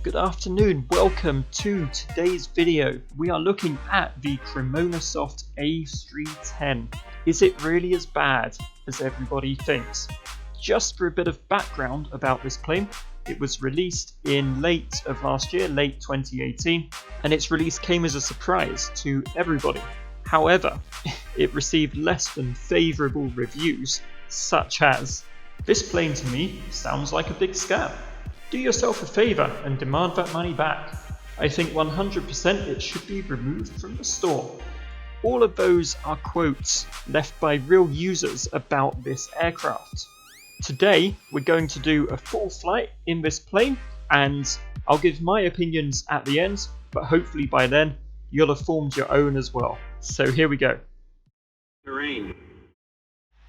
Good afternoon, welcome to today's video. We are looking at the Cremonasoft A310. Is it really as bad as everybody thinks? Just for a bit of background about this plane, it was released in late of last year, late 2018, and its release came as a surprise to everybody. However, it received less than favourable reviews, such as, "This plane to me sounds like a big scam. Do yourself a favour and demand that money back. I think 100% it should be removed from the store." All of those are quotes left by real users about this aircraft. Today we're going to do a full flight in this plane, and I'll give my opinions at the end, but hopefully by then you'll have formed your own as well. So here we go. Terrain.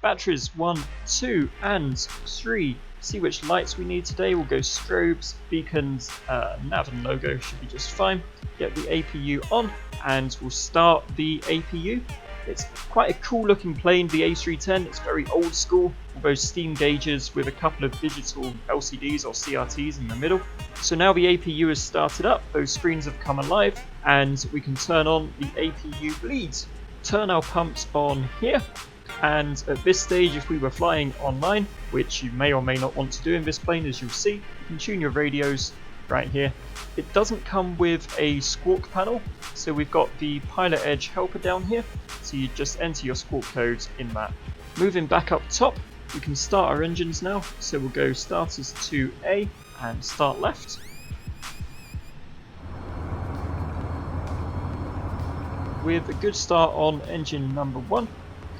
Batteries 1, 2 and 3. See which lights we need today. We'll go strobes, beacons, nav and logo should be just fine. Get the APU on and we'll start the APU. It's quite a cool looking plane, the A310. It's very old school, with those steam gauges with a couple of digital LCDs or CRTs in the middle. So now the APU is started up, those screens have come alive, and we can turn on the APU bleed. Turn our pumps on here. And at this stage, if we were flying online, which you may or may not want to do in this plane, as you'll see, you can tune your radios right here. It doesn't come with a squawk panel, so we've got the Pilot Edge helper down here, so you just enter your squawk codes in that. Moving back up top, we can start our engines now, so we'll go starters to A and start left. With a good start on engine number 1,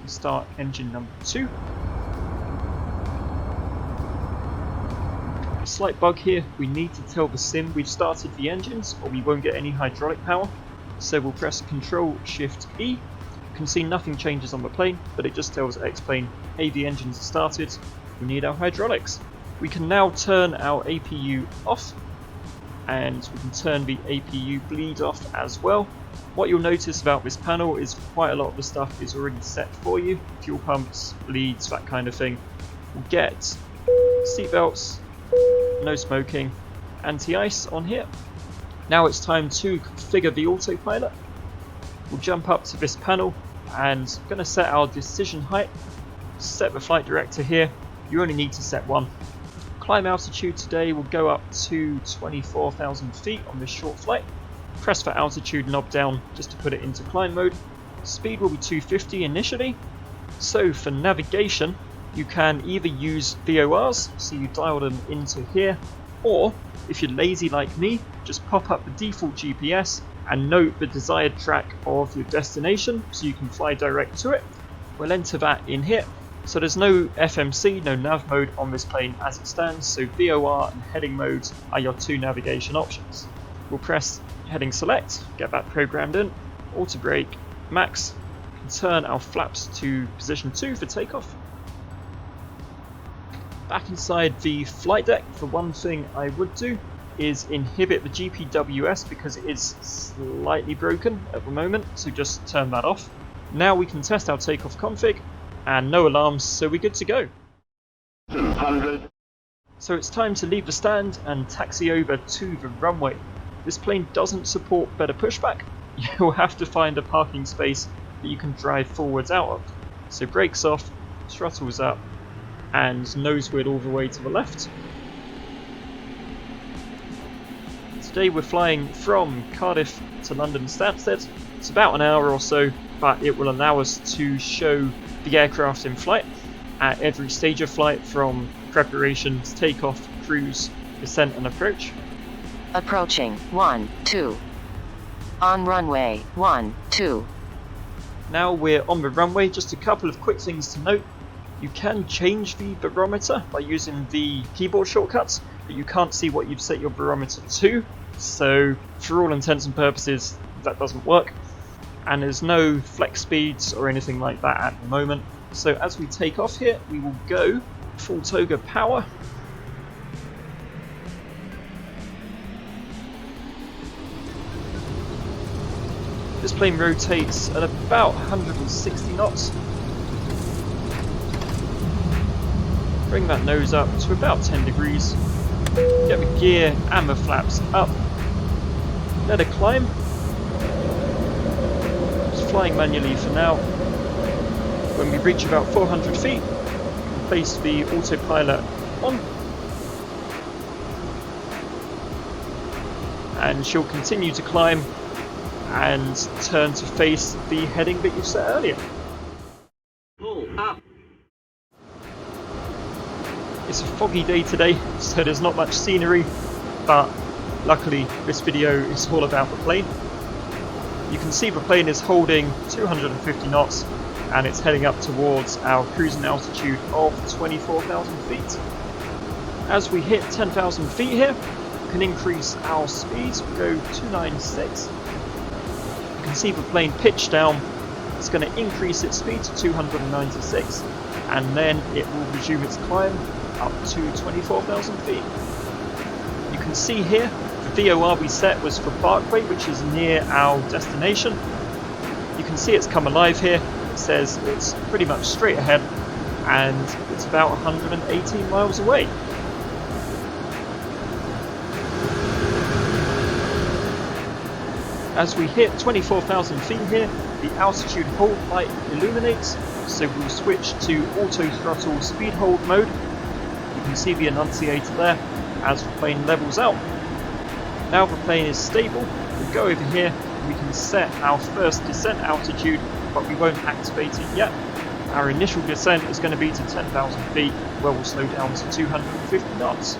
start engine number 2. A slight bug here, we need to tell the sim we've started the engines or we won't get any hydraulic power, so we'll press Ctrl Shift E. You can see nothing changes on the plane, but it just tells X-Plane, hey, the engines are started, we need our hydraulics. We can now turn our APU off, and we can turn the APU bleed off as well. What you'll notice about this panel is quite a lot of the stuff is already set for you. Fuel pumps, bleeds, that kind of thing. We'll get seatbelts, no smoking, anti-ice on here. Now it's time to configure the autopilot. We'll jump up to this panel and I'm going to set our decision height. Set the flight director here. You only need to set one. Climb altitude today will go up to 24,000 feet on this short flight. Press the altitude knob down just to put it into climb mode. Speed will be 250 initially. So for navigation, you can either use VORs, so you dial them into here, or if you're lazy like me, just pop up the default GPS and note the desired track of your destination so you can fly direct to it. We'll enter that in here. So there's no FMC, no nav mode on this plane as it stands, so VOR and heading modes are your two navigation options. We'll press heading select, get that programmed in, auto brake, max, and turn our flaps to position 2 for takeoff. Back inside the flight deck, the one thing I would do is inhibit the GPWS because it is slightly broken at the moment, so just turn that off. Now we can test our takeoff config, and no alarms, so we're good to go. 200. So it's time to leave the stand and taxi over to the runway. This plane doesn't support better pushback. You'll have to find a parking space that you can drive forwards out of. So brakes off, throttles up, and nose wheel all the way to the left. Today we're flying from Cardiff to London Stansted. It's about an hour or so, but it will allow us to show the aircraft in flight at every stage of flight, from preparation to takeoff, cruise, descent and approach. Approaching 1, 2. On runway 1, 2. Now we're on the runway. Just a couple of quick things to note. You can change the barometer by using the keyboard shortcuts, but you can't see what you've set your barometer to. So for all intents and purposes, that doesn't work. And there's no flex speeds or anything like that at the moment. So as we take off here, we will go full toga power. This plane rotates at about 160 knots. Bring that nose up to about 10 degrees. Get the gear and the flaps up. Let her climb. Just flying manually for now. When we reach about 400 feet, place the autopilot on. And she'll continue to climb and turn to face the heading that you set earlier. Pull up. It's a foggy day today, so there's not much scenery, but luckily this video is all about the plane. You can see the plane is holding 250 knots and it's heading up towards our cruising altitude of 24,000 feet. As we hit 10,000 feet here, we can increase our speeds, we'll go 296. You can see the plane pitch down, it's going to increase its speed to 296 and then it will resume its climb up to 24,000 feet. You can see here the VOR we set was for Barkway, which is near our destination. You can see it's come alive here. It says it's pretty much straight ahead and it's about 118 miles away. As we hit 24,000 feet here, the altitude hold light illuminates, so we'll switch to auto throttle speed hold mode. You can see the annunciator there as the plane levels out. Now the plane is stable, we'll go over here and we can set our first descent altitude, but we won't activate it yet. Our initial descent is going to be to 10,000 feet, where we'll slow down to 250 knots.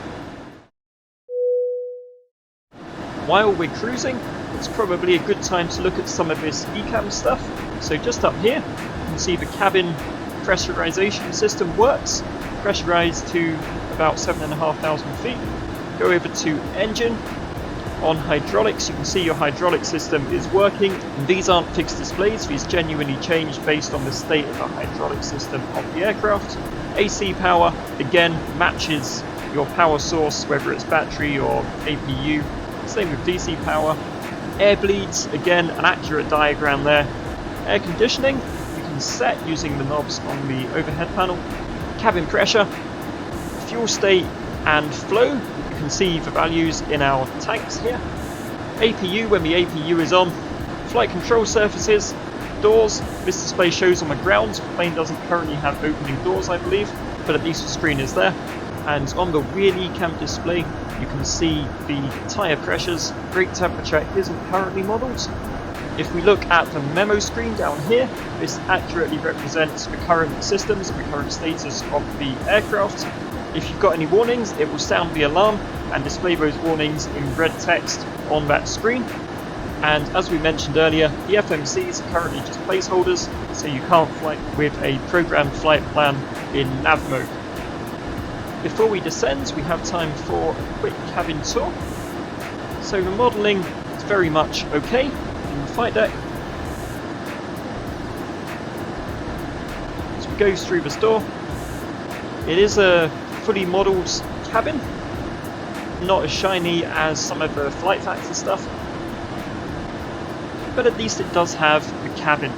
While we're cruising, it's probably a good time to look at some of this ECAM stuff. So just up here, you can see the cabin pressurization system works, pressurized to about 7,500 feet. Go over to engine. On hydraulics, you can see your hydraulic system is working. And these aren't fixed displays, these genuinely change based on the state of the hydraulic system of the aircraft. AC power, again, matches your power source, whether it's battery or APU. Same with DC power. Air bleeds, again, an accurate diagram there. Air conditioning, you can set using the knobs on the overhead panel. Cabin pressure, fuel state and flow, you can see the values in our tanks here. APU, when the APU is on. Flight control surfaces, doors, this display shows on the ground. The plane doesn't currently have opening doors, I believe, but at least the screen is there. And on the rear ECAM display, you can see the tyre pressures. Brake temperature isn't currently modelled. If we look at the memo screen down here, this accurately represents the current systems and the current status of the aircraft. If you've got any warnings, it will sound the alarm and display those warnings in red text on that screen. And as we mentioned earlier, the FMCs are currently just placeholders, so you can't fly with a programmed flight plan in nav mode. Before we descend, we have time for a quick cabin tour. So the modelling is very much okay in the flight deck. As we go through this door, it is a fully modelled cabin, not as shiny as some of the flight taxi stuff, but at least it does have a cabin.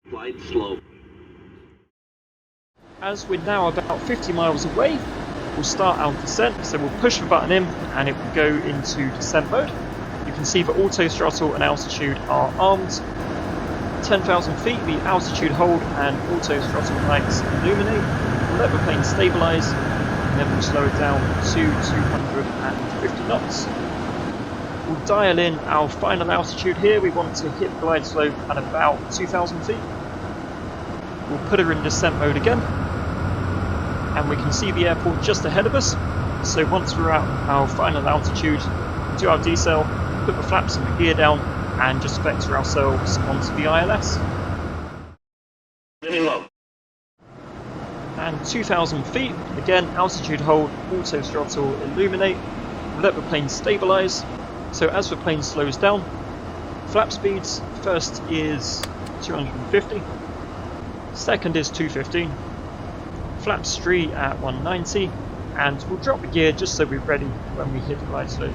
Flight slow. As we're now about 50 miles away, we'll start our descent, so we'll push the button in and it will go into descent mode. You can see the auto throttle and altitude are armed. 10,000 feet, the altitude hold and auto throttle lights illuminate. We'll let the plane stabilise and then we'll slow it down to 250 knots. We'll dial in our final altitude here. We want to hit glide slope at about 2,000 feet. We'll put her in descent mode again, and we can see the airport just ahead of us. So once we're at our final altitude, do our decel, put the flaps and the gear down, and just vector ourselves onto the ILS. Living low. And 2,000 feet, again altitude hold, auto throttle illuminate. We'll let the plane stabilise. So as the plane slows down, flap speeds, first is 250. Second is 215, flaps 3 at 190, and we'll drop the gear just so we're ready when we hit the glide slope.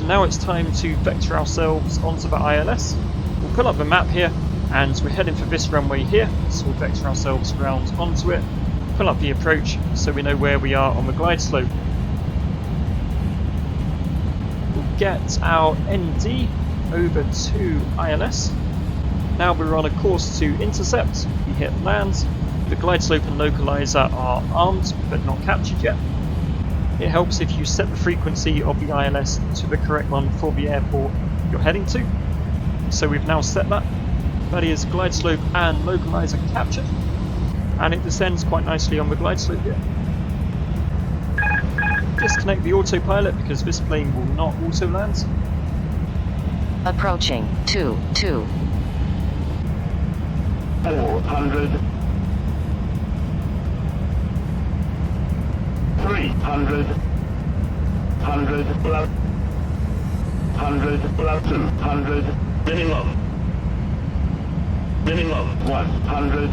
So now it's time to vector ourselves onto the ILS. We'll pull up the map here, and we're heading for this runway here, so we'll vector ourselves around onto it, pull up the approach so we know where we are on the glide slope. We'll get our ND over to ILS. Now we're on a course to intercept, we hit land. The glide slope and localizer are armed but not captured yet. It helps if you set the frequency of the ILS to the correct one for the airport you're heading to. So we've now set that. That is glide slope and localizer captured. And it descends quite nicely on the glide slope here. Disconnect the autopilot because this plane will not auto land. Approaching 2-2. 400. 300. 100 plus. 100 plus 200. Minimum. Minimum 100.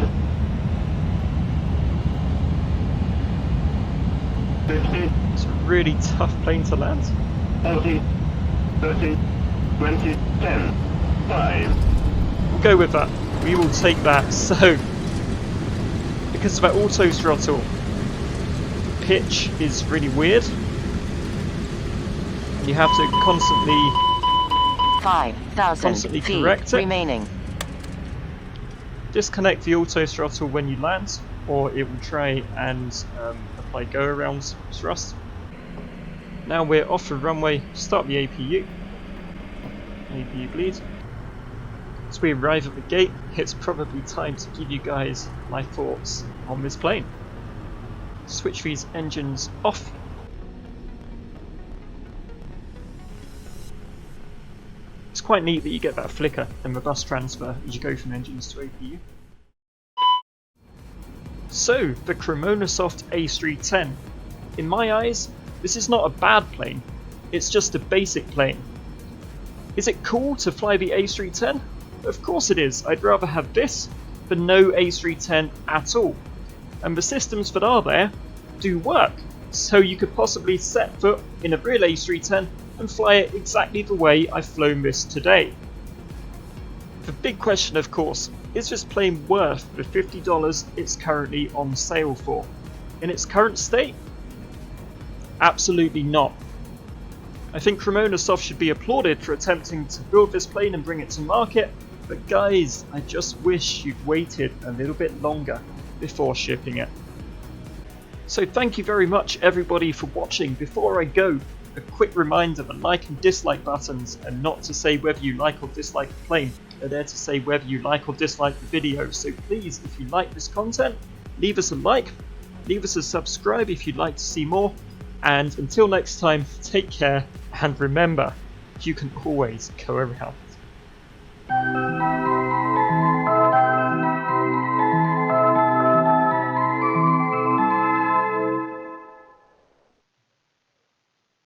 50. It's a really tough plane to land. 40. 30. 20. 10. 5. We'll go with that. We will take that. So, because of that auto throttle, the pitch is really weird. You have to constantly 5,000 feet correct it. remaining. Disconnect the auto throttle when you land, or it will try and apply go around thrust. Now we're off the runway, start the APU. APU bleed. As we arrive at the gate, it's probably time to give you guys my thoughts on this plane. Switch these engines off. It's quite neat that you get that flicker and the bus transfer as you go from engines to APU. So, the Cremonasoft A310. In my eyes, this is not a bad plane, it's just a basic plane. Is it cool to fly the A310? Of course it is. I'd rather have this than no A310 at all. And the systems that are there do work. So you could possibly set foot in a real A310 and fly it exactly the way I've flown this today. The big question, of course, is this plane worth the $50 it's currently on sale for? In its current state? Absolutely not. I think Cremonasoft should be applauded for attempting to build this plane and bring it to market, but guys, I just wish you'd waited a little bit longer before shipping it. So thank you very much everybody for watching. Before I go, a quick reminder, the like and dislike buttons are not to say whether you like or dislike the plane, they're there to say whether you like or dislike the video. So please, if you like this content, leave us a like, leave us a subscribe if you'd like to see more, and until next time, take care, and remember, you can always go around.